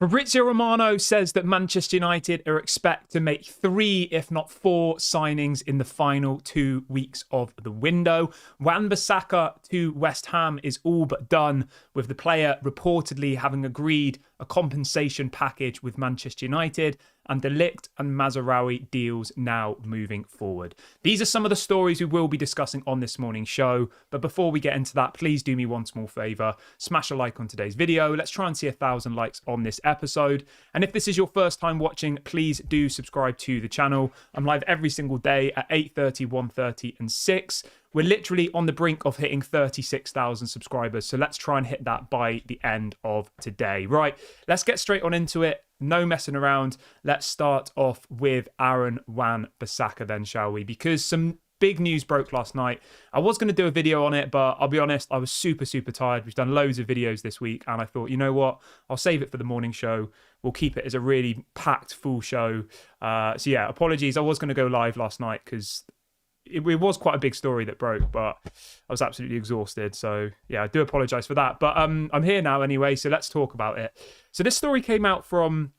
Fabrizio Romano says that Manchester United are expect to make 3, if not 4, signings in the final 2 weeks of the window. Wan-Bissaka to West Ham is all but done, with the player reportedly having agreed a compensation package with Manchester United, and the Ligt and Mazraoui deals now moving forward. These are some of the stories we will be discussing on this morning's show. But before we get into that, please do me one small favour. Smash a like on today's video. Let's try and see 1,000 likes on this episode. And if this is your first time watching, please do subscribe to the channel. I'm live every single day at 8:30, 1:30 and 6. We're literally on the brink of hitting 36,000 subscribers. So let's try and hit that by the end of today. Right, let's get straight on into it. No messing around. Let's start off with Aaron Wan-Bissaka then, shall we? Because some big news broke last night. I was going to do a video on it, but I'll be honest, I was super tired. We've done loads of videos this week, and I thought, you know what? I'll save it for the morning show. We'll keep it as a really packed, full show. So yeah, apologies. I was going to go live last night because it was quite a big story that broke, but I was absolutely exhausted. So yeah, I do apologise for that. But I'm here now anyway, so let's talk about it. So this story came out from,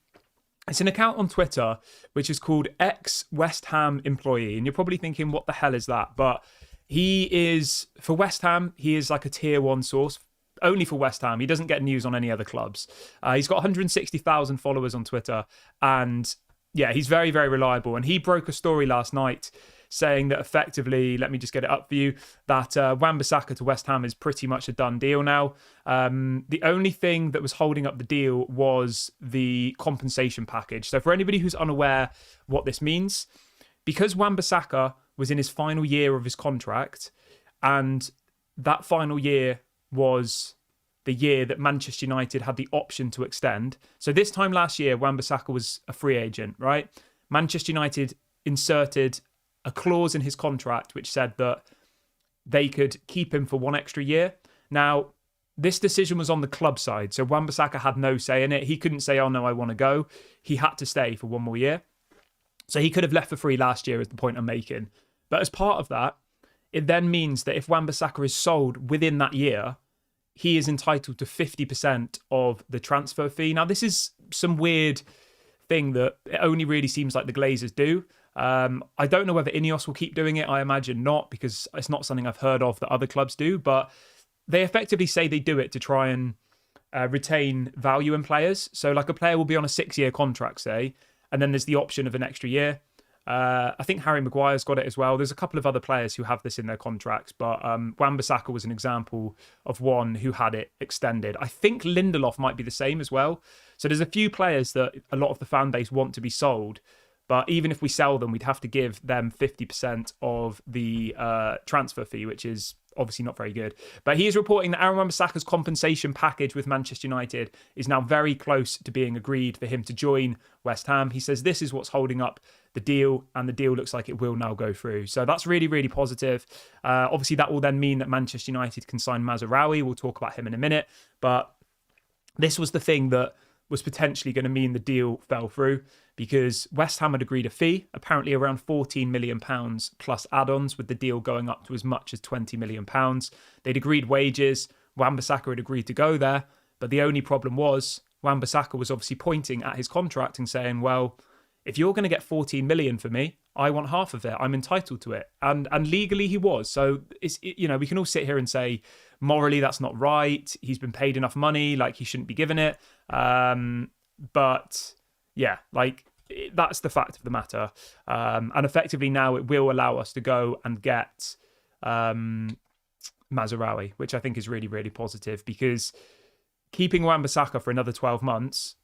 it's an account on Twitter, which is called ex-West Ham employee. And you're probably thinking, what the hell is that? But he is, for West Ham, he is like a tier 1 source. Only for West Ham. He doesn't get news on any other clubs. He's got 160,000 followers on Twitter. And yeah, he's very reliable. And he broke a story last night saying that effectively, let me just get it up for you, that Wan-Bissaka to West Ham is pretty much a done deal now. The only thing that was holding up the deal was the compensation package. So for anybody who's unaware what this means, because Wan-Bissaka was in his final year of his contract, and that final year was the year that Manchester United had the option to extend. So this time last year, Wan-Bissaka was a free agent, right? Manchester United inserted a clause in his contract which said that they could keep him for 1 extra year. Now, this decision was on the club side, so Wan-Bissaka had no say in it. He couldn't say, oh no, I want to go. He had to stay for 1 more year. So he could have left for free last year, is the point I'm making. But as part of that, it then means that if Wan-Bissaka is sold within that year, he is entitled to 50% of the transfer fee. Now, this is some weird thing that it only really seems like the Glazers do. I don't know whether Ineos will keep doing it. I imagine not, because it's not something I've heard of that other clubs do. But they effectively say they do it to try and retain value in players. So like a player will be on a 6-year contract, say, and then there's the option of an extra year. I think Harry Maguire's got it as well. There's a couple of other players who have this in their contracts, but Wan-Bissaka was an example of one who had it extended. I think Lindelof might be the same as well. So there's a few players that a lot of the fan base want to be sold, but even if we sell them, we'd have to give them 50% of the transfer fee, which is obviously not very good. But he is reporting that Aaron Wan-Bissaka's compensation package with Manchester United is now very close to being agreed for him to join West Ham. He says this is what's holding up the deal, and the deal looks like it will now go through. So that's really positive. Obviously, that will then mean that Manchester United can sign Mazraoui. We'll talk about him in a minute. But this was the thing that was potentially going to mean the deal fell through, because West Ham had agreed a fee, apparently around £14 million plus add-ons, with the deal going up to as much as £20 million. They'd agreed wages. Wan-Bissaka had agreed to go there. But the only problem was Wan-Bissaka was obviously pointing at his contract and saying, well, if you're going to get 14 million for me, I want half of it. I'm entitled to it. And legally he was. So, we can all sit here and say, morally, that's not right. He's been paid enough money. Like, he shouldn't be given it. But yeah, that's the fact of the matter. And effectively now it will allow us to go and get Mazraoui, which I think is really positive, because keeping Wan-Bissaka for another 12 months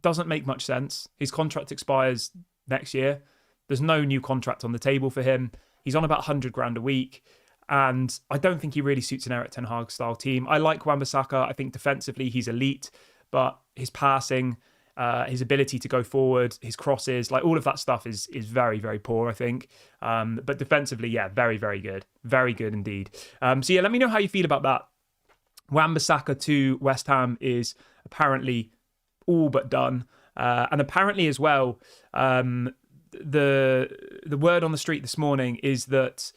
doesn't make much sense. His contract expires next year. There's no new contract on the table for him. He's on about 100 grand a week. And I don't think he really suits an Erik ten Hag style team. I like Wan-Bissaka. I think defensively he's elite, but his passing, his ability to go forward, his crosses, like all of that stuff is very poor, I think. But defensively, yeah, very good. Very good indeed. So yeah, let me know how you feel about that. Wan-Bissaka to West Ham is apparently all but done. And apparently as well, the word on the street this morning is that,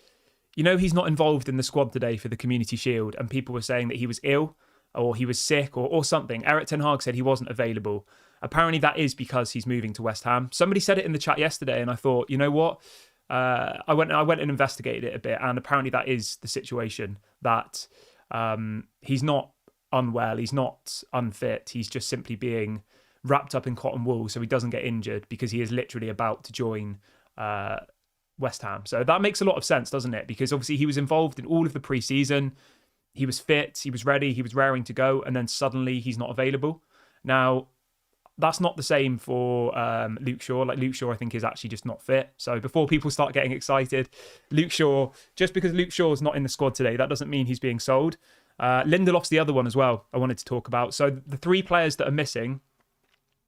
he's not involved in the squad today for the Community Shield, and people were saying that he was ill. or he was sick or something. Erik ten Hag said he wasn't available. Apparently that is because he's moving to West Ham. Somebody said it in the chat yesterday, and I thought, you know what? I went and investigated it a bit, and apparently that is the situation, that he's not unwell, he's not unfit, he's just simply being wrapped up in cotton wool so he doesn't get injured, because he is literally about to join West Ham. So that makes a lot of sense, doesn't it? Because obviously he was involved in all of the pre-season, he was fit, he was ready, he was raring to go, and then suddenly he's not available. Now, that's not the same for Luke Shaw. Like, Luke Shaw, I think, is actually just not fit. So before people start getting excited, Luke Shaw, just because Luke Shaw's not in the squad today, that doesn't mean he's being sold. Lindelof's the other one as well I wanted to talk about. So the three players that are missing,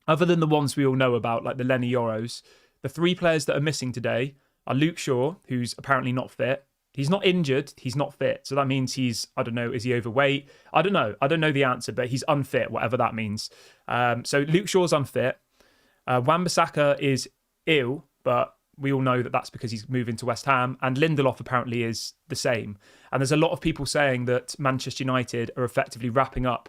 other than the ones we all know about, like the Lenny Yoros, the three players that are missing today are Luke Shaw, who's apparently not fit. He's not injured, he's not fit. So that means he's, I don't know, is he overweight? I don't know the answer, but he's unfit, whatever that means. So Luke Shaw's unfit. Wan-Bissaka is ill, but we all know that that's because he's moving to West Ham. And Lindelof apparently is the same. And there's a lot of people saying that Manchester United are effectively wrapping up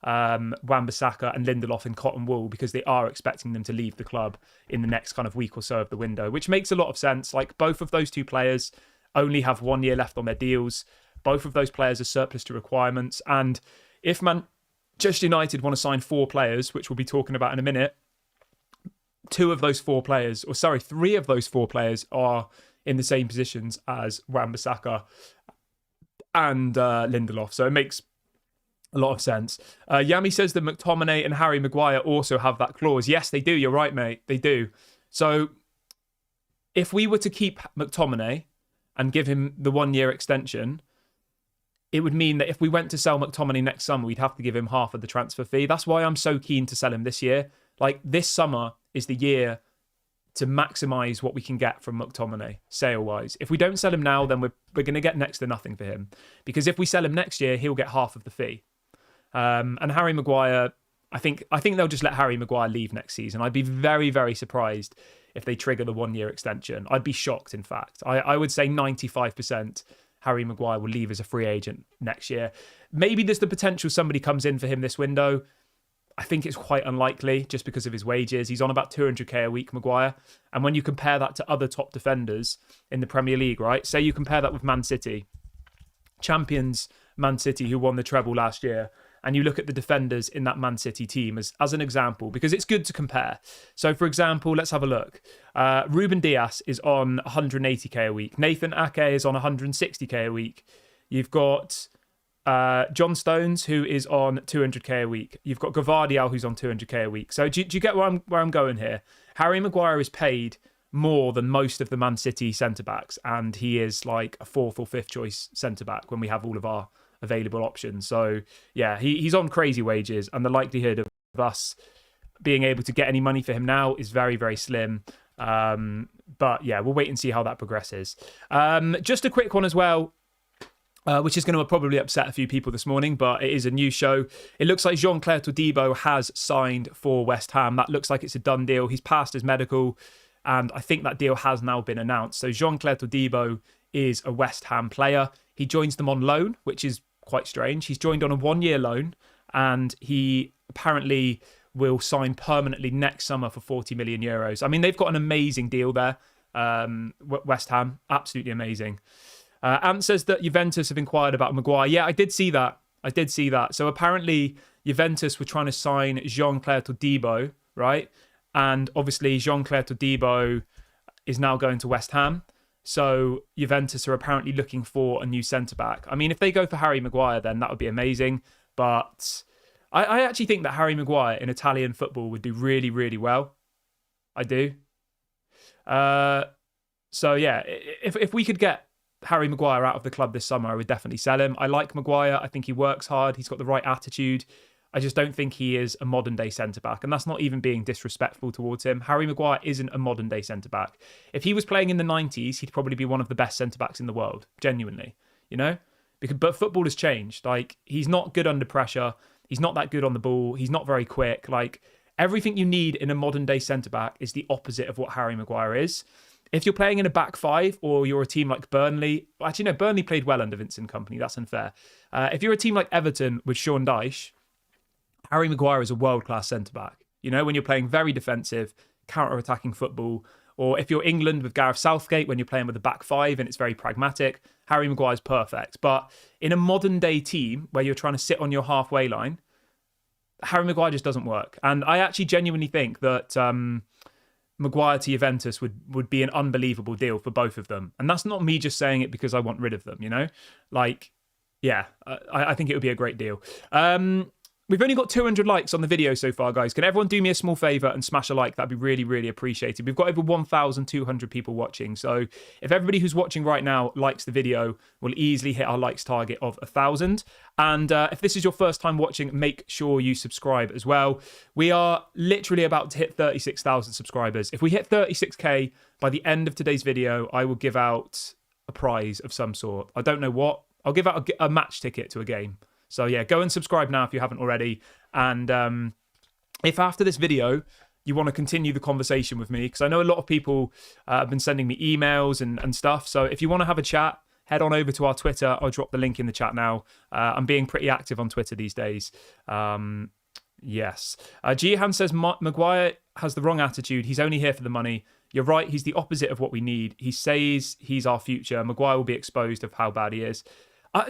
Wan-Bissaka and Lindelof in cotton wool, because they are expecting them to leave the club in the next kind of week or so of the window, which makes a lot of sense. Like, both of those two players only have 1 year left on their deals. Both of those players are surplus to requirements. And if Manchester United want to sign 4 players, which we'll be talking about in a minute, 3 of those 4 players are in the same positions as Wan-Bissaka and Lindelof. So it makes a lot of sense. Yami says that McTominay and Harry Maguire also have that clause. Yes, they do. You're right, mate. They do. So if we were to keep McTominay and give him the 1 year extension, it would mean that if we went to sell McTominay next summer, we'd have to give him half of the transfer fee. That's why I'm so keen to sell him this year. Like, this summer is the year to maximise what we can get from McTominay, sale-wise. If we don't sell him now, then we're going to get next to nothing for him. Because if we sell him next year, he'll get half of the fee. And Harry Maguire, I think they'll just let Harry Maguire leave next season. I'd be very, very surprised if they trigger the 1 year extension. I'd be shocked, in fact. I would say 95% Harry Maguire will leave as a free agent next year. Maybe there's the potential somebody comes in for him this window. I think it's quite unlikely just because of his wages. He's on about 200k a week, Maguire. And when you compare that to other top defenders in the Premier League, right? Say you compare that with Man City, champions Man City, who won the treble last year, and you look at the defenders in that Man City team as an example, because it's good to compare. So, for example, let's have a look. Ruben Dias is on 180k a week. Nathan Ake is on 160k a week. You've got John Stones, who is on 200k a week. You've got Gvardiol, who's on 200k a week. So do you get where I'm going here? Harry Maguire is paid more than most of the Man City centre-backs, and he is like a 4th or 5th choice centre-back when we have all of our available options. So yeah, he's on crazy wages, and the likelihood of us being able to get any money for him now is very, very slim. But yeah, we'll wait and see how that progresses. Just a quick one as well, which is going to probably upset a few people this morning, but it is a new show. It looks like Jean-Claire Todibo has signed for West Ham. That looks like it's a done deal. He's passed his medical, and I think that deal has now been announced. So Jean-Claire Todibo is a West Ham player. He joins them on loan, which is quite strange. He's joined on a 1 year loan, and he apparently will sign permanently next summer for 40 million euros. I mean, they've got an amazing deal there. West Ham, absolutely amazing. Ant says that Juventus have inquired about Maguire. Yeah, I did see that. So apparently Juventus were trying to sign Jean-Claire Todibo, right? And obviously Jean-Claire Todibo is now going to West Ham. So Juventus are apparently looking for a new centre-back. I mean, if they go for Harry Maguire, then that would be amazing. But I actually think that Harry Maguire in Italian football would do really, really well. I do. So yeah, if we could get Harry Maguire out of the club this summer, I would definitely sell him. I like Maguire. I think he works hard. He's got the right attitude. I just don't think he is a modern day centre-back. And that's not even being disrespectful towards him. Harry Maguire isn't a modern day centre-back. If he was playing in the 90s, he'd probably be one of the best centre-backs in the world. Genuinely, you know? But football has changed. Like, he's not good under pressure. He's not that good on the ball. He's not very quick. Like, everything you need in a modern day centre-back is the opposite of what Harry Maguire is. if you're playing in a back five or you're a team like Burnley, actually, no, Burnley played well under Vincent Kompany. That's unfair. If you're a team like Everton with Sean Dyche, Harry Maguire is a world-class centre-back. You know, when you're playing very defensive, counter-attacking football, or if you're England with Gareth Southgate, when you're playing with a back five and it's very pragmatic, Harry Maguire's perfect. But in a modern-day team where you're trying to sit on your halfway line, Harry Maguire just doesn't work. And I actually genuinely think that Maguire to Juventus would be an unbelievable deal for both of them. And that's not me just saying it because I want rid of them, you know? Like, yeah, I think it would be a great deal. We've only got 200 likes on the video so far, guys. Can everyone do me a small favour and smash a like? That'd be really, really appreciated. We've got over 1,200 people watching. So if everybody who's watching right now likes the video, we'll easily hit our likes target of 1,000. And if this is your first time watching, make sure you subscribe as well. We are literally about to hit 36,000 subscribers. If we hit 36k by the end of today's video, I will give out a prize of some sort. I don't know what. I'll give out a match ticket to a game. So yeah, go and subscribe now if you haven't already. And if after this video you want to continue the conversation with me, because I know a lot of people have been sending me emails and stuff. So if you want to have a chat, head on over to our Twitter. I'll drop the link in the chat now. I'm being pretty active on Twitter these days. Yes. Gihan says, Maguire has the wrong attitude. He's only here for the money. You're right. He's the opposite of what we need. He says he's our future. Maguire will be exposed of how bad he is.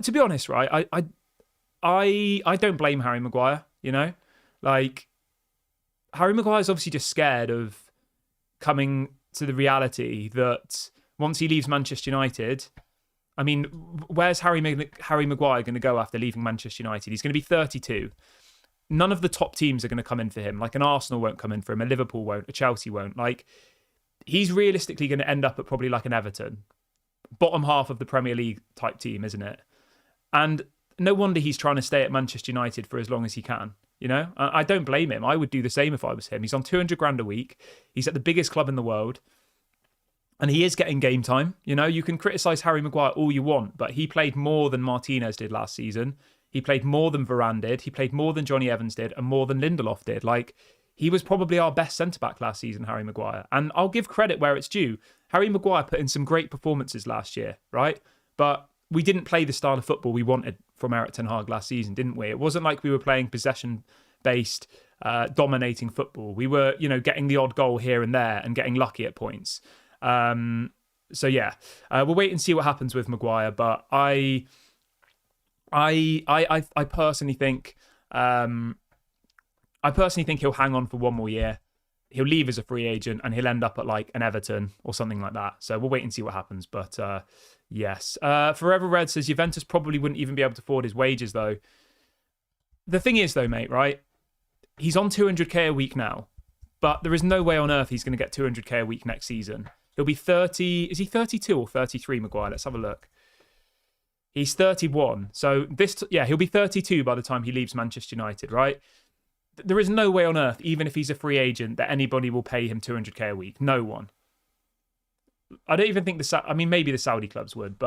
To be honest, right, I don't blame Harry Maguire, you know? Like, Harry Maguire's obviously just scared of coming to the reality that once he leaves Manchester United, I mean, where's Harry Maguire going to go after leaving Manchester United? He's going to be 32. None of the top teams are going to come in for him. Like, an Arsenal won't come in for him, a Liverpool won't, a Chelsea won't. Like, he's realistically going to end up at probably like an Everton, bottom half of the Premier League type team, isn't it? And no wonder he's trying to stay at Manchester United for as long as he can. You know, I don't blame him. I would do the same if I was him. He's on 200 grand a week. He's at the biggest club in the world. And he is getting game time. You know, you can criticise Harry Maguire all you want, but he played more than Martinez did last season. He played more than Varane did. He played more than Johnny Evans did and more than Lindelof did. Like, he was probably our best centre-back last season, Harry Maguire. And I'll give credit where it's due. Harry Maguire put in some great performances last year, right? But we didn't play the style of football we wanted from Erik ten Hag last season, didn't we? It wasn't like we were playing possession-based, dominating football. We were, you know, getting the odd goal here and there and getting lucky at points. So yeah, we'll wait and see what happens with Maguire. But I personally think, he'll hang on for one more year. He'll leave as a free agent and he'll end up at like an Everton or something like that. So we'll wait and see what happens. But yes. Forever Red says Juventus probably wouldn't even be able to afford his wages though. The thing is though, mate, right? He's on 200k a week now, but there is no way on earth he's going to get 200k a week next season. He'll be 30. Is he 32 or 33, Maguire? Let's have a look. He's 31. So he'll be 32 by the time he leaves Manchester United, right? There is no way on earth, even if he's a free agent, that anybody will pay him 200k a week. No one. I don't even think maybe the Saudi clubs would,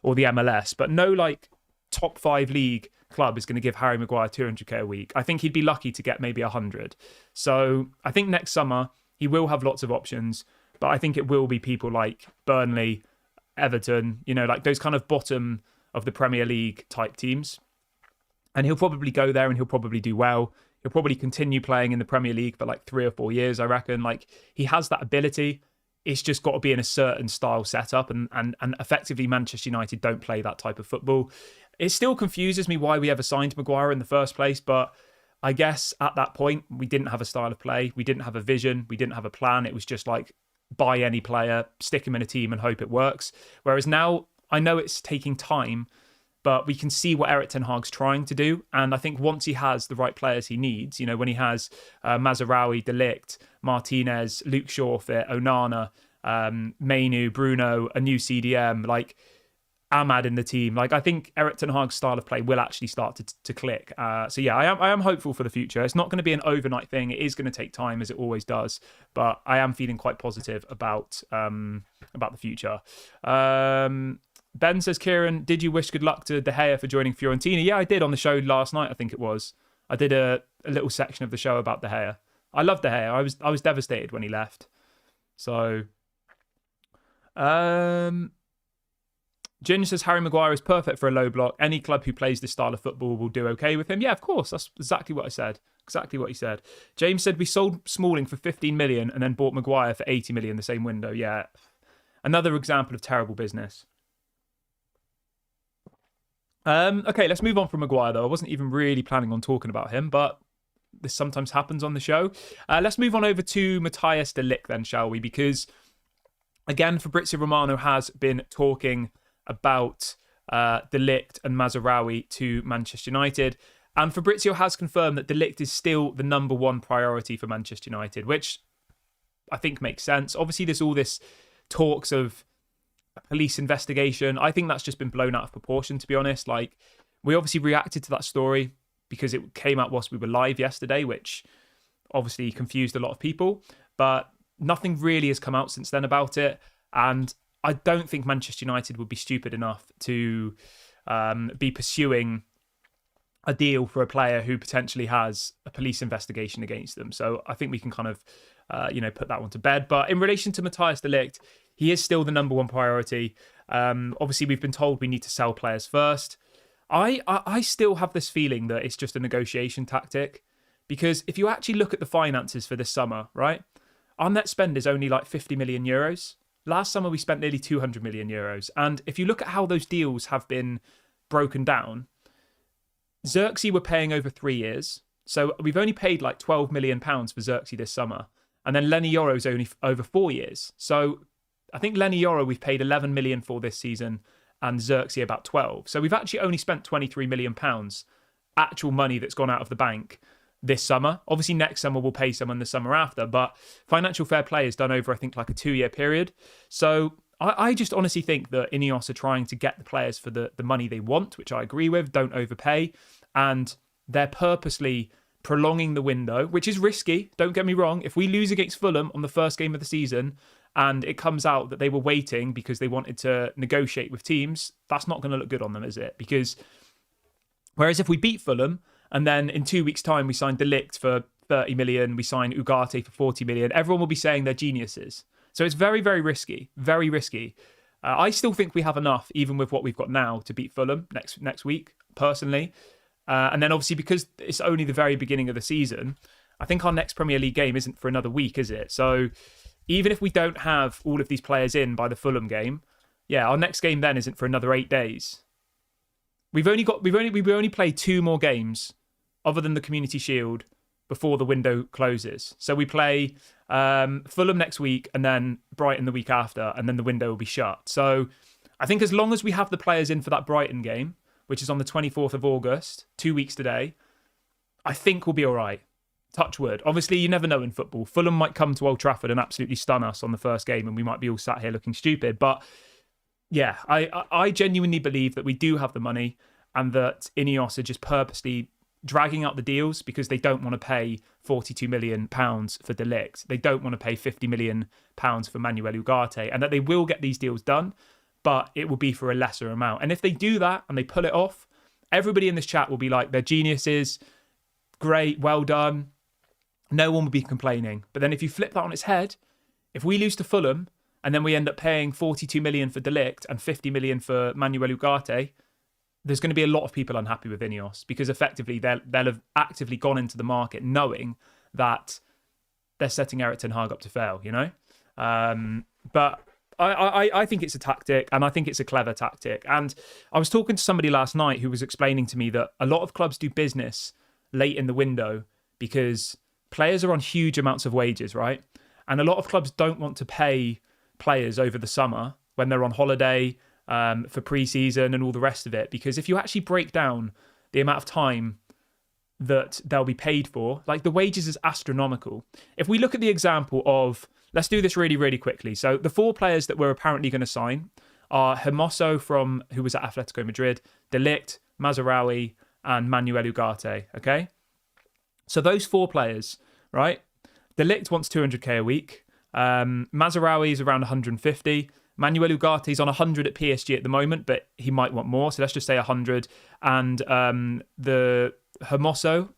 or the MLS, but no like top 5 league club is going to give Harry Maguire 200k a week. I think he'd be lucky to get maybe 100. So I think next summer he will have lots of options, but I think it will be people like Burnley, Everton, you know, like those kind of bottom of the Premier League type teams. And he'll probably go there and he'll probably do well. He'll probably continue playing in the Premier League for like 3 or 4 years, I reckon. Like, he has that ability. It's just got to be in a certain style setup. And effectively, Manchester United don't play that type of football. It still confuses me why we ever signed Maguire in the first place. But I guess at that point, we didn't have a style of play. We didn't have a vision. We didn't have a plan. It was just like, buy any player, stick him in a team and hope it works. Whereas now, I know it's taking time, but we can see what Erik ten Hag's trying to do. And I think once he has the right players he needs, you know, when he has Mazraoui, Ligt, Martinez, Luke Shaw fit, Onana, Mainu, Bruno, a new CDM, like Ahmad in the team. Like, I think Erik ten Hag's style of play will actually start to click. So yeah, I am hopeful for the future. It's not going to be an overnight thing. It is going to take time, as it always does. But I am feeling quite positive about the future. Ben says, Kieran, did you wish good luck to De Gea for joining Fiorentina? Yeah, I did on the show last night, I think it was. I did a little section of the show about De Gea. I love De Gea. I was devastated when he left. So, Jin says Harry Maguire is perfect for a low block. Any club who plays this style of football will do okay with him. Yeah, of course. That's exactly what I said. Exactly what he said. James said we sold Smalling for 15 million and then bought Maguire for 80 million the same window. Yeah. Another example of terrible business. Okay, let's move on from Maguire, though. I wasn't even really planning on talking about him, but this sometimes happens on the show. Let's move on over to Matthias de Ligt then, shall we? Because, again, Fabrizio Romano has been talking about de Ligt and Mazraoui to Manchester United. And Fabrizio has confirmed that de Ligt is still the number one priority for Manchester United, which I think makes sense. Obviously, there's all this talks of a police investigation. I think that's just been blown out of proportion, to be honest. Like, we obviously reacted to that story because it came out whilst we were live yesterday, which obviously confused a lot of people. But nothing really has come out since then about it. And I don't think Manchester United would be stupid enough to be pursuing a deal for a player who potentially has a police investigation against them. So I think we can kind of, put that one to bed. But in relation to Matthias de Ligt, he is still the number one priority. Obviously, we've been told we need to sell players first. I still have this feeling that it's just a negotiation tactic, because if you actually look at the finances for this summer, right, our net spend is only like 50 million euros. Last summer, we spent nearly 200 million euros. And if you look at how those deals have been broken down, Xerxes we're paying over 3 years. So we've only paid like £12 million for Xerxes this summer. And then Lenny Yoro's only over 4 years. So I think Lenny Yoro we've paid 11 million for this season and Xerxes about 12. So we've actually only spent £23 million actual money that's gone out of the bank this summer. Obviously next summer we'll pay someone the summer after, but financial fair play is done over I think like a 2-year period. So I just honestly think that Ineos are trying to get the players for the money they want, which I agree with, don't overpay. And they're purposely prolonging the window, which is risky, don't get me wrong. If we lose against Fulham on the first game of the season and it comes out that they were waiting because they wanted to negotiate with teams, that's not going to look good on them, is it? Because whereas if we beat Fulham and then in 2 weeks' time we sign de Ligt for 30 million, we sign Ugarte for 40 million, everyone will be saying they're geniuses. So it's very, very risky, very risky. I still think we have enough, even with what we've got now, to beat Fulham next week, personally. And then obviously because it's only the very beginning of the season, I think our next Premier League game isn't for another week, is it? So even if we don't have all of these players in by the Fulham game, yeah, our next game then isn't for another 8 days. We've only played 2 more games other than the Community Shield before the window closes. So we play Fulham next week and then Brighton the week after, and then the window will be shut. So I think as long as we have the players in for that Brighton game, which is on the 24th of August, 2 weeks today, I think we'll be all right. Touch wood. Obviously, you never know in football. Fulham might come to Old Trafford and absolutely stun us on the first game, and we might be all sat here looking stupid. But yeah, I genuinely believe that we do have the money and that Ineos are just purposely dragging out the deals because they don't want to pay £42 million for de Ligt. They don't want to pay £50 million for Manuel Ugarte, and that they will get these deals done, but it will be for a lesser amount. And if they do that and they pull it off, everybody in this chat will be like, they're geniuses, great, well done. No one will be complaining. But then if you flip that on its head, if we lose to Fulham and then we end up paying 42 million for de Ligt and 50 million for Manuel Ugarte, there's going to be a lot of people unhappy with Ineos because effectively they'll have actively gone into the market knowing that they're setting Erik ten Hag up to fail, you know? But I think it's a tactic, and I think it's a clever tactic. And I was talking to somebody last night who was explaining to me that a lot of clubs do business late in the window because players are on huge amounts of wages, right? And a lot of clubs don't want to pay players over the summer when they're on holiday, for pre-season and all the rest of it. Because if you actually break down the amount of time that they'll be paid for, like the wages is astronomical. If we look at the example of, let's do this really, really quickly. So the 4 players that we're apparently going to sign are Hermoso who was at Atletico Madrid, De Ligt, Mazraoui, and Manuel Ugarte, okay? So those 4 players, right? De Ligt wants 200k a week. Mazraoui is around 150. Manuel Ugarte is on 100 at PSG at the moment, but he might want more. So let's just say 100. And the Hermoso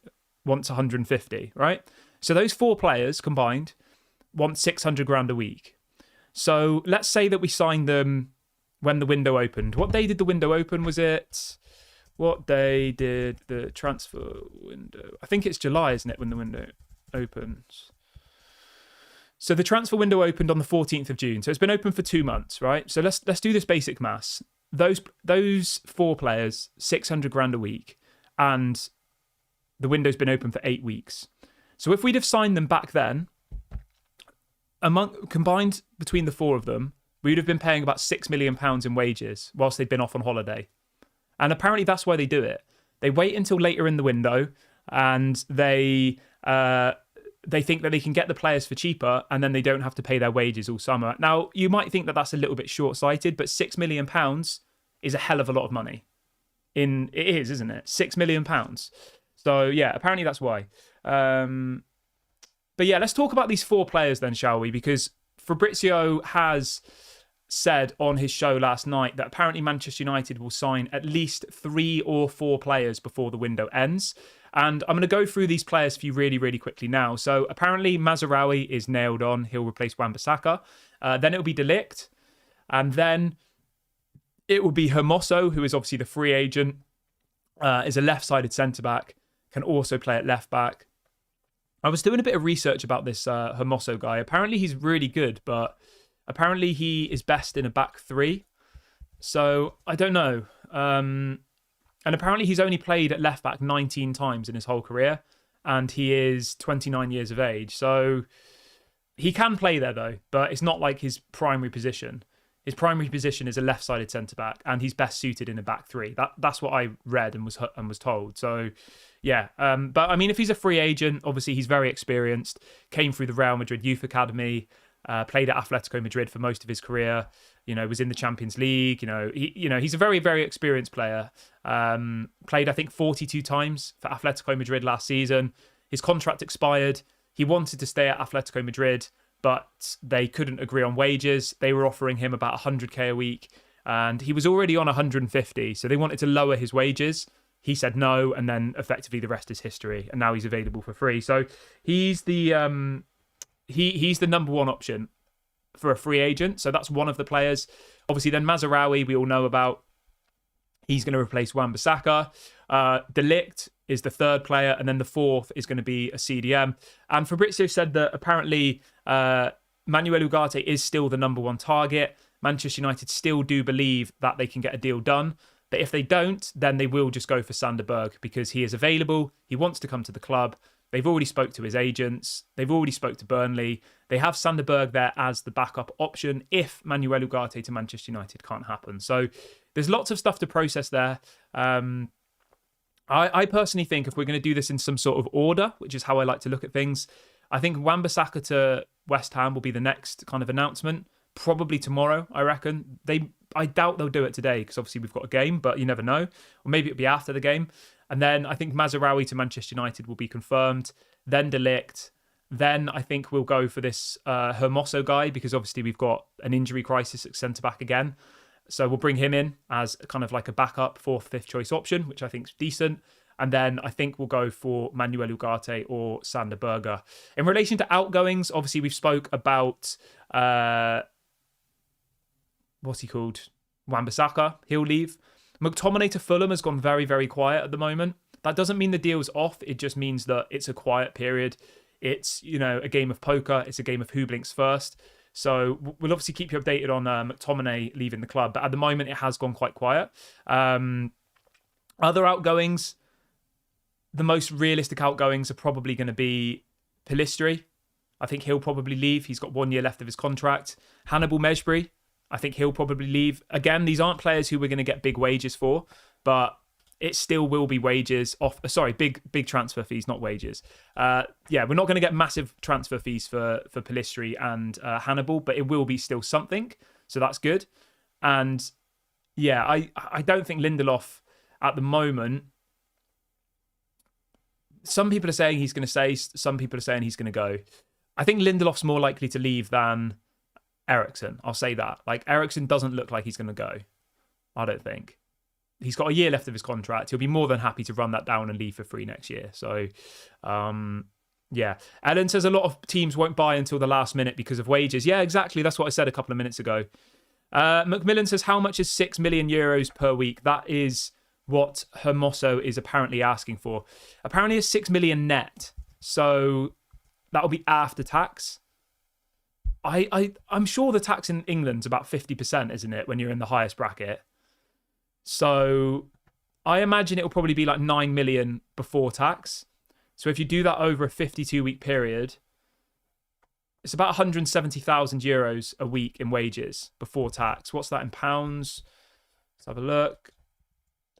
wants 150, right? So those 4 players combined want 600 grand a week. So let's say that we signed them when the window opened. What day did the window open? What day did the transfer window? I think it's July, isn't it, when the window opens? So the transfer window opened on the 14th of June. So it's been open for 2 months, right? So let's do this basic maths. Those 4 players, 600 grand a week, and the window's been open for 8 weeks. So if we'd have signed them back then, combined between the 4 of them, we would have been paying about £6 million in wages whilst they'd been off on holiday. And apparently that's why they do it. They wait until later in the window, and they think that they can get the players for cheaper, and then they don't have to pay their wages all summer. Now, you might think that that's a little bit short-sighted, but £6 million is a hell of a lot of money. It is, isn't it? £6 million. So, yeah, apparently that's why. But, yeah, let's talk about these 4 players then, shall we? Because Fabrizio has said on his show last night that apparently Manchester United will sign at least 3 or 4 players before the window ends. And I'm going to go through these players for you really, really quickly now. So apparently Mazraoui is nailed on. He'll replace Wan-Bissaka. Then it'll be Ligt. And then it will be Hermoso, who is obviously the free agent, is a left-sided centre-back, can also play at left-back. I was doing a bit of research about this Hermoso guy. Apparently he's really good, but apparently he is best in a back 3. So I don't know. And apparently he's only played at left back 19 times in his whole career, and he is 29 years of age. So he can play there though, but it's not like his primary position. His primary position is a left-sided centre back, and he's best suited in a back 3. That's what I read and was told. So yeah, but I mean, if he's a free agent, obviously he's very experienced. Came through the Real Madrid youth academy. Played at Atletico Madrid for most of his career. Was in the Champions League. He's a very, very experienced player. Played, I think, 42 times for Atletico Madrid last season. His contract expired. He wanted to stay at Atletico Madrid, but they couldn't agree on wages. They were offering him about 100k a week, and he was already on 150. So they wanted to lower his wages. He said no, and then effectively the rest is history. And now he's available for free. So he's the He's the number 1 option for a free agent. So that's one of the players. Obviously, then Mazraoui, we all know about. He's going to replace Wan-Bissaka. Ligt is the 3rd player. And then the 4th is going to be a CDM. And Fabrizio said that apparently Manuel Ugarte is still the number 1 target. Manchester United still do believe that they can get a deal done. But if they don't, then they will just go for Sander Berge because he is available. He wants to come to the club. They've already spoke to his agents. They've already spoke to Burnley. They have Sander Berge there as the backup option if Manuel Ugarte to Manchester United can't happen. So there's lots of stuff to process there. I personally think if we're going to do this in some sort of order, which is how I like to look at things, I think Wan-Bissaka to West Ham will be the next kind of announcement. Probably tomorrow, I reckon. I doubt they'll do it today because obviously we've got a game, but you never know. Or maybe it'll be after the game. And then I think Mazraoui to Manchester United will be confirmed. Then De Ligt. Then I think we'll go for this Hermoso guy because obviously we've got an injury crisis at centre-back again. So we'll bring him in as kind of like a backup 4th, 5th choice option, which I think is decent. And then I think we'll go for Manuel Ugarte or Sander Berge. In relation to outgoings, obviously we've spoke about... what's he called? Wan-Bissaka. He'll leave. McTominay to Fulham has gone very, very quiet at the moment. That doesn't mean the deal's off. It just means that it's a quiet period. It's, a game of poker. It's a game of who blinks first. So we'll obviously keep you updated on McTominay leaving the club. But at the moment, it has gone quite quiet. Other outgoings, the most realistic outgoings are probably going to be Pellistri. I think he'll probably leave. He's got 1 year left of his contract. Hannibal Mejbri, I think he'll probably leave. Again, these aren't players who we're going to get big wages for, but it still will be wages off. Sorry, big transfer fees, not wages. We're not going to get massive transfer fees for Pellistri and Hannibal, but it will be still something. So that's good. And yeah, I don't think Lindelof at the moment. Some people are saying he's going to stay. Some people are saying he's going to go. I think Lindelof's more likely to leave than Eriksen. I'll say that. Like, Eriksen doesn't look like he's going to go. I don't think. He's got a year left of his contract. He'll be more than happy to run that down and leave for free next year. So, Yeah. Ellen says a lot of teams won't buy until the last minute because of wages. Yeah, exactly. That's what I said a couple of minutes ago. Macmillan says, how much is 6 million euros per week? That is what Hermoso is apparently asking for. Apparently it's 6 million net. So that'll be after tax. I'm sure the tax in England's about 50%, isn't it, when you're in the highest bracket? So I imagine it'll probably be like 9 million before tax. So if you do that over a 52-week period, it's about 170,000 euros a week in wages before tax. What's that in pounds? Let's have a look.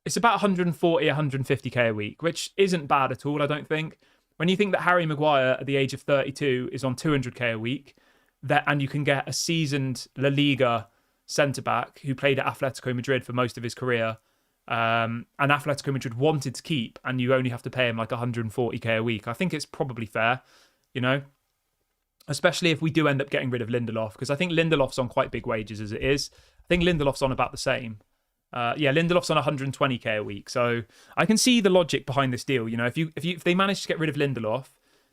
It's about 140, 150k a week, which isn't bad at all, I don't think. When you think that Harry Maguire at the age of 32 is on 200k a week, and you can get a seasoned La Liga centre-back who played at Atletico Madrid for most of his career, and Atletico Madrid wanted to keep, and you only have to pay him like 140k a week. I think it's probably fair, you know? Especially if we do end up getting rid of Lindelof, because I think Lindelof's on quite big wages as it is. I think Lindelof's on about the same. Lindelof's on 120k a week. So I can see the logic behind this deal. You know, if they manage to get rid of Lindelof,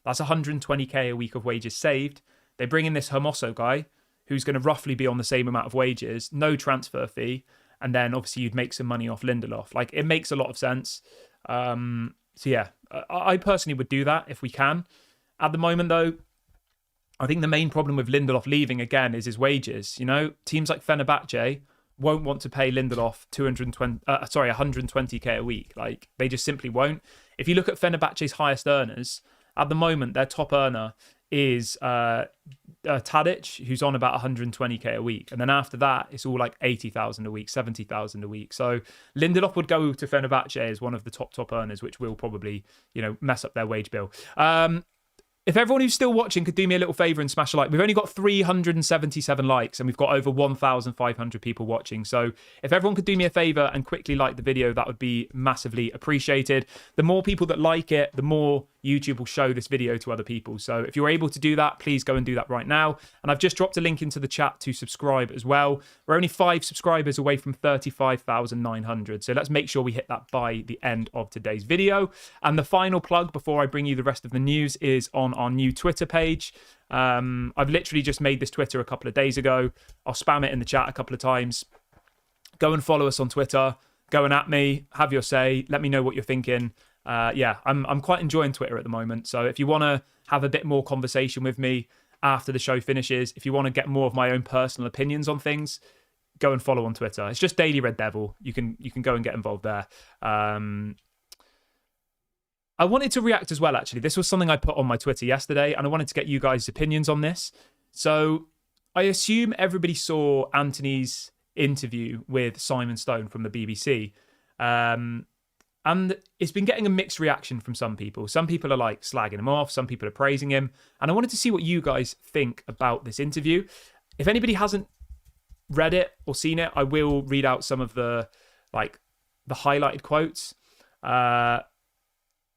that's 120k a week of wages saved. They bring in this Hermoso guy who's going to roughly be on the same amount of wages, no transfer fee, and then obviously you'd make some money off Lindelof. Like, it makes a lot of sense. I personally would do that if we can. At the moment, though, I think the main problem with Lindelof leaving again is his wages. You know, teams like Fenerbahce won't want to pay Lindelof 120k a week. Like, they just simply won't. If you look at Fenerbahce's highest earners, at the moment, their top earner is Tadic, who's on about 120k a week. And then after that, it's all like 80,000 a week, 70,000 a week. So Lindelof would go to Fenerbahce as one of the top earners, which will probably, you know, mess up their wage bill. If everyone who's still watching could do me a little favour and smash a like. We've only got 377 likes and we've got over 1,500 people watching. So if everyone could do me a favour and quickly like the video, that would be massively appreciated. The more people that like it, the more YouTube will show this video to other people. So if you're able to do that, please go and do that right now. And I've just dropped a link into the chat to subscribe as well. We're only 5 subscribers away from 35,900. So let's make sure we hit that by the end of today's video. And the final plug before I bring you the rest of the news is on our new Twitter page. I've literally just made this Twitter a couple of days ago. I'll spam it in the chat a couple of times. Go and follow us on Twitter. Go and at me. Have your say. Let me know what you're thinking. I'm quite enjoying Twitter at the moment. So if you want to have a bit more conversation with me after the show finishes, if you want to get more of my own personal opinions on things, go and follow on Twitter. It's just Daily Red Devil. You can go and get involved there. I wanted to react as well, actually. This was something I put on my Twitter yesterday, and I wanted to get you guys' opinions on this. So I assume everybody saw Antony's interview with Simon Stone from the BBC. And it's been getting a mixed reaction from some people. Some people are like slagging him off. Some people are praising him. And I wanted to see what you guys think about this interview. If anybody hasn't read it or seen it, I will read out some of the highlighted quotes.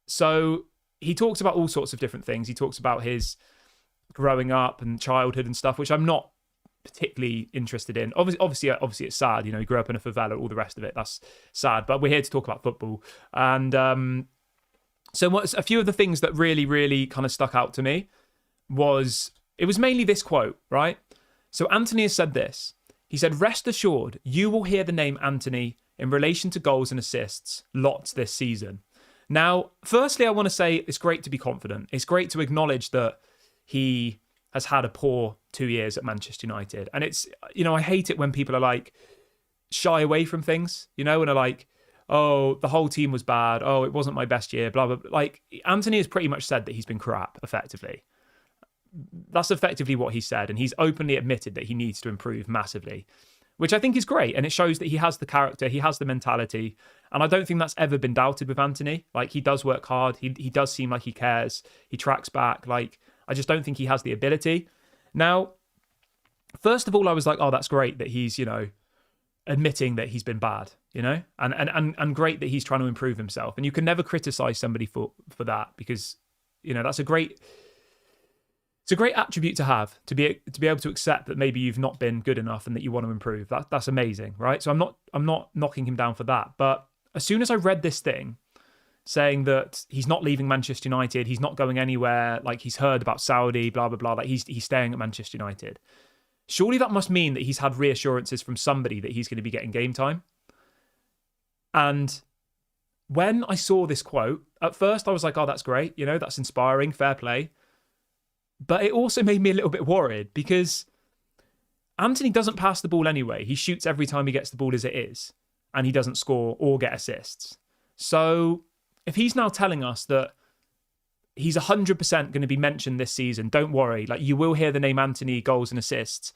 So he talks about all sorts of different things. He talks about his growing up and childhood and stuff, which I'm not particularly interested in. Obviously it's sad. You know, he grew up in a favela, all the rest of it. That's sad. But we're here to talk about football. And so a few of the things that really, really kind of stuck out to me was mainly this quote, right? So Antony has said this. He said, "Rest assured, you will hear the name Antony in relation to goals and assists lots this season." Now, firstly, I want to say it's great to be confident. It's great to acknowledge that he has had a poor 2 years at Manchester United. And it's, you know, I hate it when people are like shy away from things, you know, and are like, oh, the whole team was bad. Oh, it wasn't my best year, blah, blah, blah. Like, Antony has pretty much said that he's been crap, effectively. That's effectively what he said. And he's openly admitted that he needs to improve massively, which I think is great. And it shows that he has the character, he has the mentality. And I don't think that's ever been doubted with Antony. Like, he does work hard. He does seem like he cares. He tracks back. Like, I just don't think he has the ability. Now, first of all, I was like, oh, that's great that he's, you know, admitting that he's been bad, you know, and great that he's trying to improve himself. And you can never criticize somebody for that, because, you know, it's a great attribute to have, to be able to accept that maybe you've not been good enough and that you want to improve. That's amazing, right? So I'm not knocking him down for that. But as soon as I read this thing, saying that he's not leaving Manchester United, he's not going anywhere, like he's heard about Saudi, blah, blah, blah, like he's staying at Manchester United. Surely that must mean that he's had reassurances from somebody that he's going to be getting game time. And when I saw this quote, at first I was like, oh, that's great, you know, that's inspiring, fair play. But it also made me a little bit worried because Antony doesn't pass the ball anyway. He shoots every time he gets the ball as it is, and he doesn't score or get assists. So if he's now telling us that he's 100% going to be mentioned this season, don't worry, like you will hear the name Antony, goals and assists,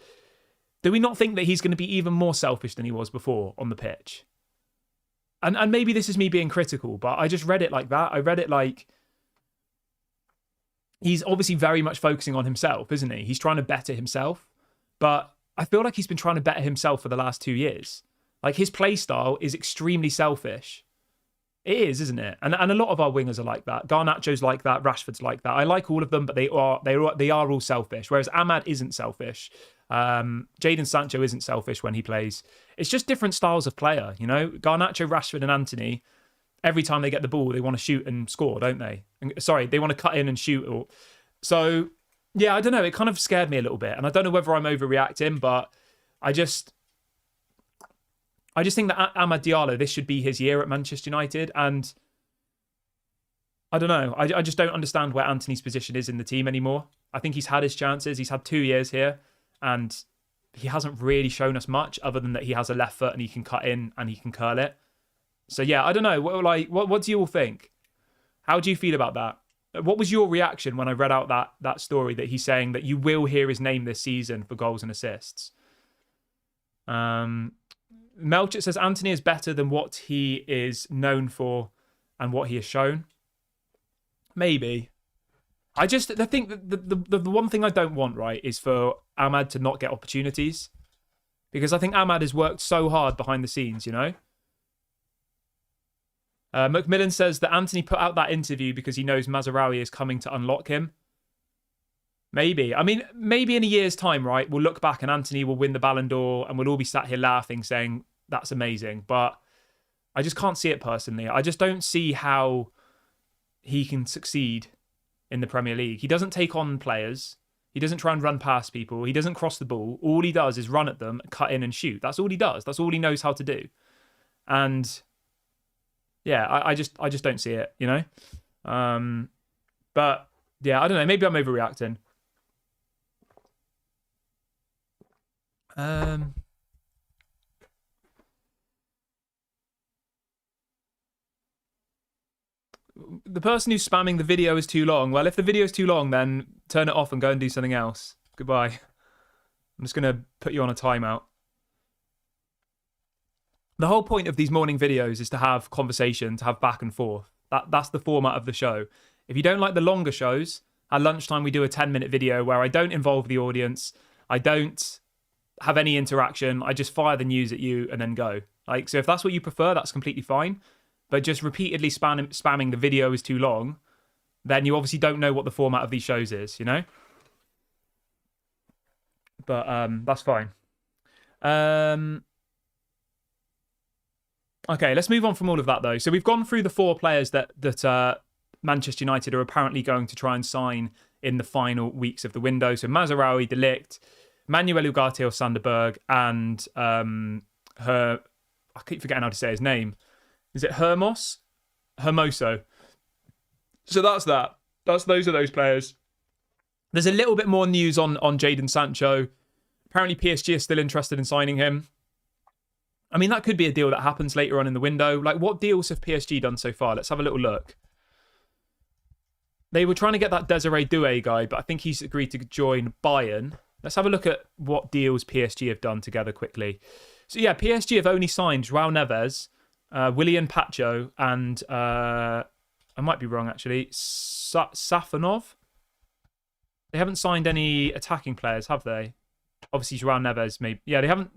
do we not think that he's going to be even more selfish than he was before on the pitch? And maybe this is me being critical, but I just read it like that. I read it like he's obviously very much focusing on himself, isn't he? He's trying to better himself. But I feel like he's been trying to better himself for the last 2 years. Like his play style is extremely selfish. It is, isn't it? And a lot of our wingers are like that. Garnacho's like that. Rashford's like that. I like all of them, but they are all selfish. Whereas Ahmad isn't selfish. Jadon Sancho isn't selfish when he plays. It's just different styles of player, you know? Garnacho, Rashford and Antony, every time they get the ball, they want to shoot and score, don't they? Sorry, they want to cut in and shoot. So, yeah, I don't know. It kind of scared me a little bit. And I don't know whether I'm overreacting, but I just think that Amad Diallo, this should be his year at Manchester United. And I don't know. I just don't understand where Antony's position is in the team anymore. I think he's had his chances. He's had 2 years here. And he hasn't really shown us much other than that he has a left foot and he can cut in and he can curl it. So, yeah, I don't know. What do you all think? How do you feel about that? What was your reaction when I read out that story that he's saying that you will hear his name this season for goals and assists? Melchett says Antony is better than what he is known for and what he has shown. Maybe. I think the one thing I don't want, right, is for Ahmad to not get opportunities. Because I think Ahmad has worked so hard behind the scenes, you know? Macmillan says that Antony put out that interview because he knows Mazraoui is coming to unlock him. Maybe. I mean, maybe in a year's time, right, we'll look back and Antony will win the Ballon d'Or and we'll all be sat here laughing saying, that's amazing. But I just can't see it personally. I just don't see how he can succeed in the Premier League. He doesn't take on players. He doesn't try and run past people. He doesn't cross the ball. All he does is run at them, cut in and shoot. That's all he does. That's all he knows how to do. And yeah, I just don't see it, you know? But yeah, I don't know. Maybe I'm overreacting. The person who's spamming the video is too long. Well, if the video is too long, then turn it off and go and do something else. Goodbye. I'm just going to put you on a timeout. The whole point of these morning videos is to have conversation, to have back and forth. That's the format of the show. If you don't like the longer shows, at lunchtime we do a 10-minute video where I don't involve the audience. I don't have any interaction. I just fire the news at you and then go. Like, so if that's what you prefer, that's completely fine. But just repeatedly spamming the video is too long, then you obviously don't know what the format of these shows is, you know? But that's fine. Okay, let's move on from all of that, though. So we've gone through the 4 players that Manchester United are apparently going to try and sign in the final weeks of the window. So Mazraoui, Ligt, Manuel Ugarte or Sanderberg, and I keep forgetting how to say his name. Is it Hermoso. So that's that. Those are those players. There's a little bit more news on Jadon Sancho. Apparently PSG is still interested in signing him. I mean, that could be a deal that happens later on in the window. Like, what deals have PSG done so far? Let's have a little look. They were trying to get that Desiree Doué guy, but I think he's agreed to join Bayern. Let's have a look at what deals PSG have done together quickly. So yeah, PSG have only signed João Neves, Willian Pacho, and I might be wrong actually, Safanov. They haven't signed any attacking players, have they? Obviously, João Neves, maybe. Yeah, they haven't.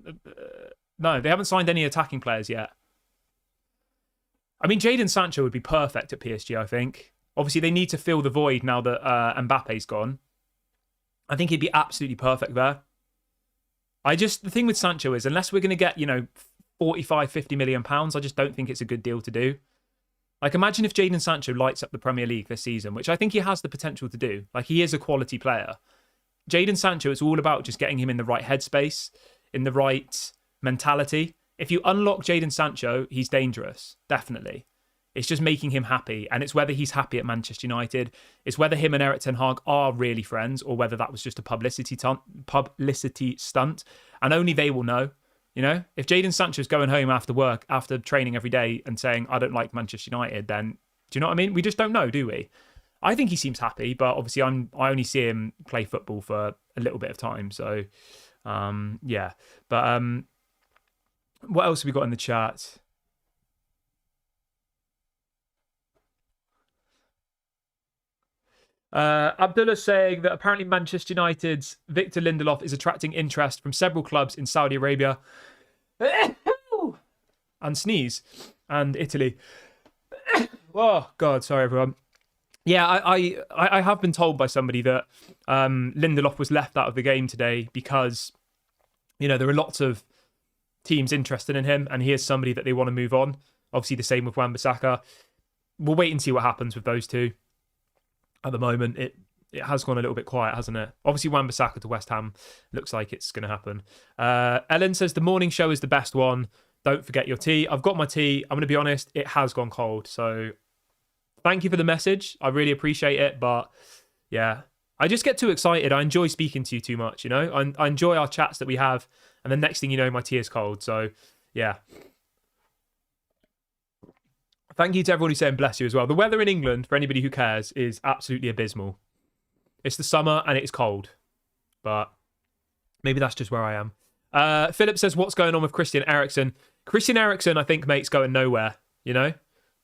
No, they haven't signed any attacking players yet. I mean, Jadon Sancho would be perfect at PSG, I think. Obviously, they need to fill the void now that Mbappe's gone. I think he'd be absolutely perfect there. The thing with Sancho is, unless we're going to get, 45, 50 million pounds, I just don't think it's a good deal to do. Like, imagine if Jadon Sancho lights up the Premier League this season, which I think he has the potential to do. Like, he is a quality player. Jadon Sancho, it's all about just getting him in the right headspace, in the right mentality. If you unlock Jadon Sancho, he's dangerous, definitely. It's just making him happy. And it's whether he's happy at Manchester United. It's whether him and Erik ten Hag are really friends or whether that was just a publicity stunt. And only they will know. You know, if Jadon Sancho's going home after work, after training every day and saying, I don't like Manchester United, then do you know what I mean? We just don't know, do we? I think he seems happy, but obviously I only see him play football for a little bit of time. So, yeah. But what else have we got in the chat? Abdullah's saying that apparently Manchester United's Victor Lindelof is attracting interest from several clubs in Saudi Arabia and sneeze and Italy. Oh God, sorry everyone. Yeah, I have been told by somebody that Lindelof was left out of the game today because, you know, there are lots of teams interested in him and he is somebody that they want to move on. Obviously the same with Wan-Bissaka. We'll wait and see what happens with those two. At the moment, it has gone a little bit quiet, hasn't it? Obviously, Wan-Bissaka to West Ham looks like it's going to happen. Ellen says, the morning show is the best one. Don't forget your tea. I've got my tea. I'm going to be honest, it has gone cold. So thank you for the message. I really appreciate it. But yeah, I just get too excited. I enjoy speaking to you too much, you know? I enjoy our chats that we have. And the next thing you know, my tea is cold. So yeah. Thank you to everyone who's saying bless you as well. The weather in England, for anybody who cares, is absolutely abysmal. It's the summer and it's cold. But maybe that's just where I am. Philip says, what's going on with Christian Eriksen? Christian Eriksen, I think, mate's going nowhere, you know?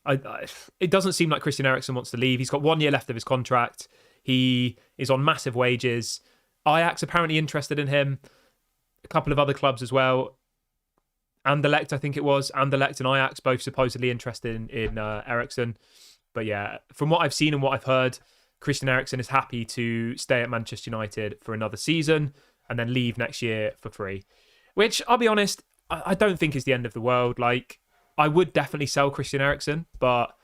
It doesn't seem like Christian Eriksen wants to leave. He's got 1 year left of his contract. He is on massive wages. Ajax apparently interested in him. A couple of other clubs as well. Anderlecht, I think it was. Anderlecht and Ajax both supposedly interested in Eriksen. But yeah, from what I've seen and what I've heard, Christian Eriksen is happy to stay at Manchester United for another season and then leave next year for free. Which, I'll be honest, I don't think is the end of the world. Like, I would definitely sell Christian Eriksen, but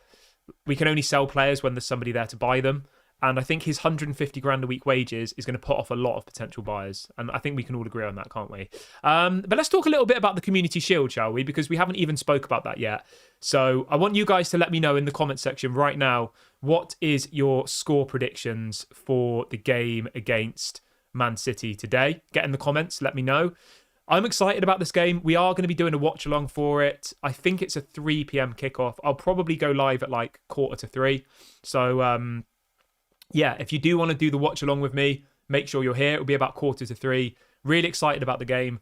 we can only sell players when there's somebody there to buy them. And I think his 150 grand a week wages is going to put off a lot of potential buyers. And I think we can all agree on that, can't we? But let's talk a little bit about the Community Shield, shall we? Because we haven't even spoke about that yet. So I want you guys to let me know in the comment section right now, what is your score predictions for the game against Man City today? Get in the comments, let me know. I'm excited about this game. We are going to be doing a watch along for it. I think it's a 3 p.m. kickoff. I'll probably go live at like 2:45. So, yeah, if you do want to do the watch along with me, make sure you're here. It'll be about 2:45. Really excited about the game.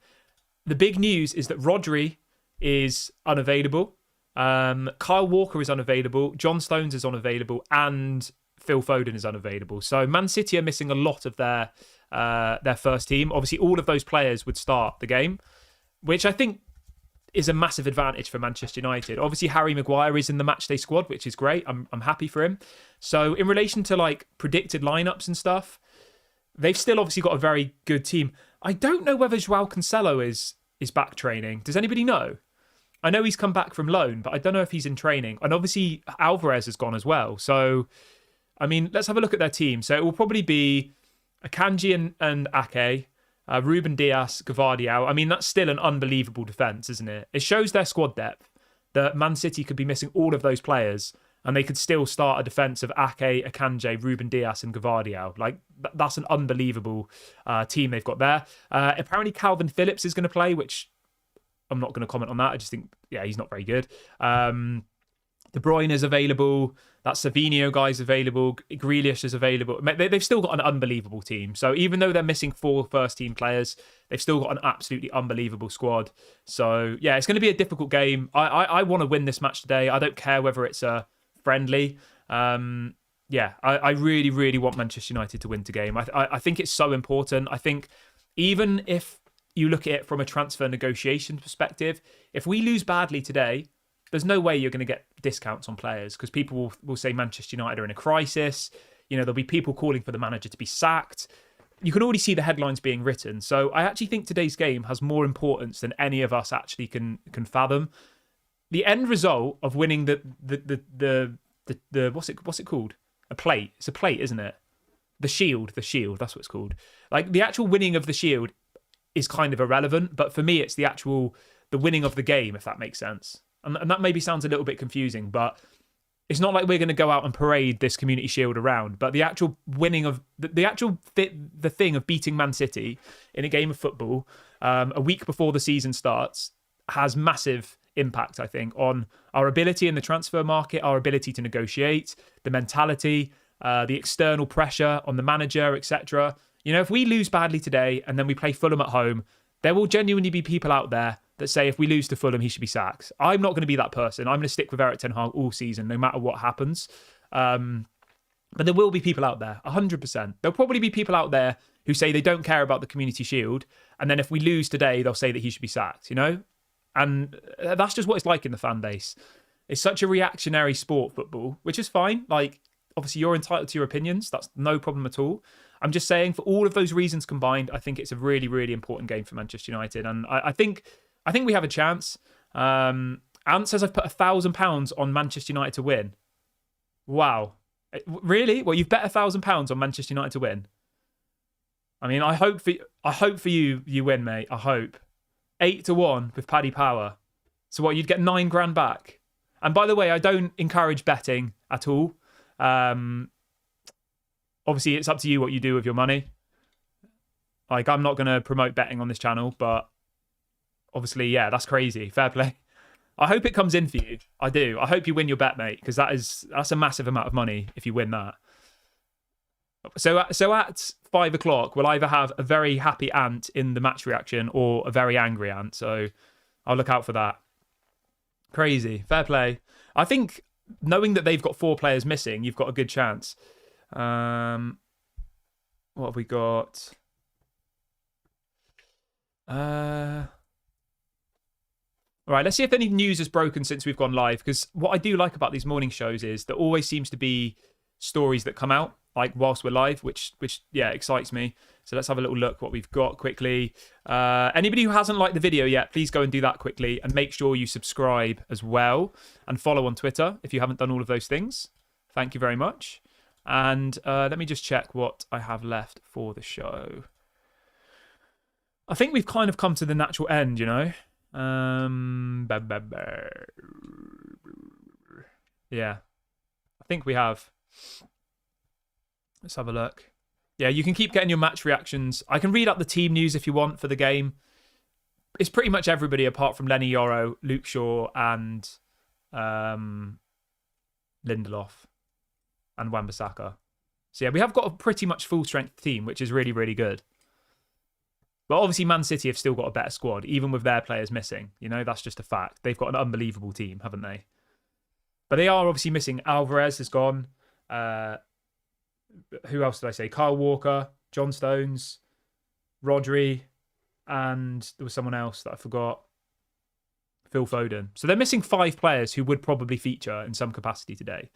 The big news is that Rodri is unavailable. Kyle Walker is unavailable. John Stones is unavailable. And Phil Foden is unavailable. So Man City are missing a lot of their first team. Obviously, all of those players would start the game, which I think is a massive advantage for Manchester United. Obviously, Harry Maguire is in the matchday squad, which is great. I'm happy for him. So in relation to like predicted lineups and stuff, they've still obviously got a very good team. I don't know whether Joao Cancelo is back training. Does anybody know? I know he's come back from loan, but I don't know if he's in training. And obviously Alvarez has gone as well. So, I mean, let's have a look at their team. So it will probably be Akanji and Ake, Ruben Dias, Gvardiol. I mean, that's still an unbelievable defence, isn't it? It shows their squad depth that Man City could be missing all of those players and they could still start a defence of Ake, Akanji, Ruben Dias and Gvardiol. Like, that's an unbelievable team they've got there. Apparently Calvin Phillips is going to play, which I'm not going to comment on that. I just think, yeah, he's not very good. De Bruyne is available. That Savinho guy's available. Grealish is available. They've still got an unbelievable team. So even though they're missing 4 first-team players, they've still got an absolutely unbelievable squad. So, yeah, it's going to be a difficult game. I want to win this match today. I don't care whether it's a friendly. Yeah, I really, really want Manchester United to win the game. I think it's so important. I think even if you look at it from a transfer negotiation perspective, if we lose badly today, there's no way you're going to get discounts on players because people will say Manchester United are in a crisis. You know, there'll be people calling for the manager to be sacked. You can already see the headlines being written. So I actually think today's game has more importance than any of us actually can fathom. the end result of winning the what's it called? A plate. It's a plate, isn't it? The shield. That's what it's called. Like the actual winning of the shield is kind of irrelevant, but for me, it's the winning of the game, if that makes sense. And that maybe sounds a little bit confusing, but it's not like we're going to go out and parade this community shield around. But the actual winning of the thing of beating Man City in a game of football a week before the season starts has massive impact, I think, on our ability in the transfer market, our ability to negotiate, the mentality, the external pressure on the manager, etc. You know, if we lose badly today and then we play Fulham at home, there will genuinely be people out there that say if we lose to Fulham, he should be sacked. I'm not going to be that person. I'm going to stick with Erik ten Hag all season, no matter what happens. But there will be people out there, 100%. There'll probably be people out there who say they don't care about the Community Shield, and then if we lose today, they'll say that he should be sacked, you know? And that's just what it's like in the fan base. It's such a reactionary sport, football, which is fine. Like, obviously, you're entitled to your opinions. That's no problem at all. I'm just saying, for all of those reasons combined, I think it's a really, really important game for Manchester United. And I think we have a chance. Ant says I've put £1,000 on Manchester United to win. Wow. Really? Well, you've bet £1,000 on Manchester United to win. I mean, I hope for you win, mate. I hope. 8-1 with Paddy Power. So what, you'd get £9,000 back. And by the way, I don't encourage betting at all. Obviously, it's up to you what you do with your money. Like, I'm not going to promote betting on this channel, but obviously, yeah, that's crazy. Fair play. I hope it comes in for you. I do. I hope you win your bet, mate, because that's a massive amount of money if you win that. So at 5 o'clock, we'll either have a very happy Ant in the match reaction or a very angry Ant. So I'll look out for that. Crazy. Fair play. I think knowing that they've got 4 players missing, you've got a good chance. What have we got? All right, let's see if any news has broken since we've gone live. Because what I do like about these morning shows is there always seems to be stories that come out like whilst we're live, which yeah, excites me. So let's have a little look what we've got quickly. Anybody who hasn't liked the video yet, please go and do that quickly, and make sure you subscribe as well and follow on Twitter if you haven't done all of those things. Thank you very much. And let me just check what I have left for the show. I think we've kind of come to the natural end, you know. Yeah, I think we have. Let's have a look. Yeah, you can keep getting your match reactions. I can read out the team news if you want for the game. It's pretty much everybody apart from Lenny Yoro, Luke Shaw, and Lindelof and Wan-Bissaka. So yeah, we have got a pretty much full strength team, which is really, really good. But obviously Man City have still got a better squad, even with their players missing. You know, that's just a fact. They've got an unbelievable team, haven't they? But they are obviously missing. Alvarez is gone. Who else did I say? Kyle Walker, John Stones, Rodri, and there was someone else that I forgot. Phil Foden. So they're missing 5 players who would probably feature in some capacity today.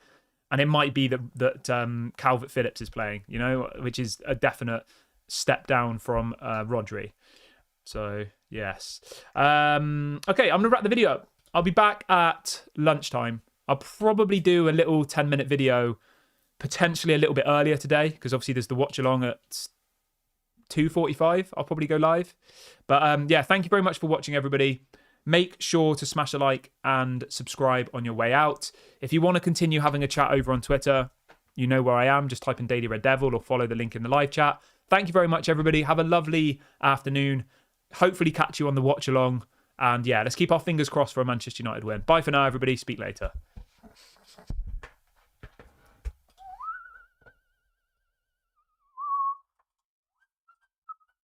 And it might be that Calvert Phillips is playing, you know, which is a definite step down from Rodri. So, yes. Okay, I'm going to wrap the video up. I'll be back at lunchtime. I'll probably do a little 10-minute video, potentially a little bit earlier today, because obviously there's the watch along at 2:45. I'll probably go live. But yeah, thank you very much for watching, everybody. Make sure to smash a like and subscribe on your way out. If you want to continue having a chat over on Twitter, you know where I am. Just type in Daily Red Devil or follow the link in the live chat. Thank you very much, everybody. Have a lovely afternoon. Hopefully catch you on the watch along. And yeah, let's keep our fingers crossed for a Manchester United win. Bye for now, everybody. Speak later.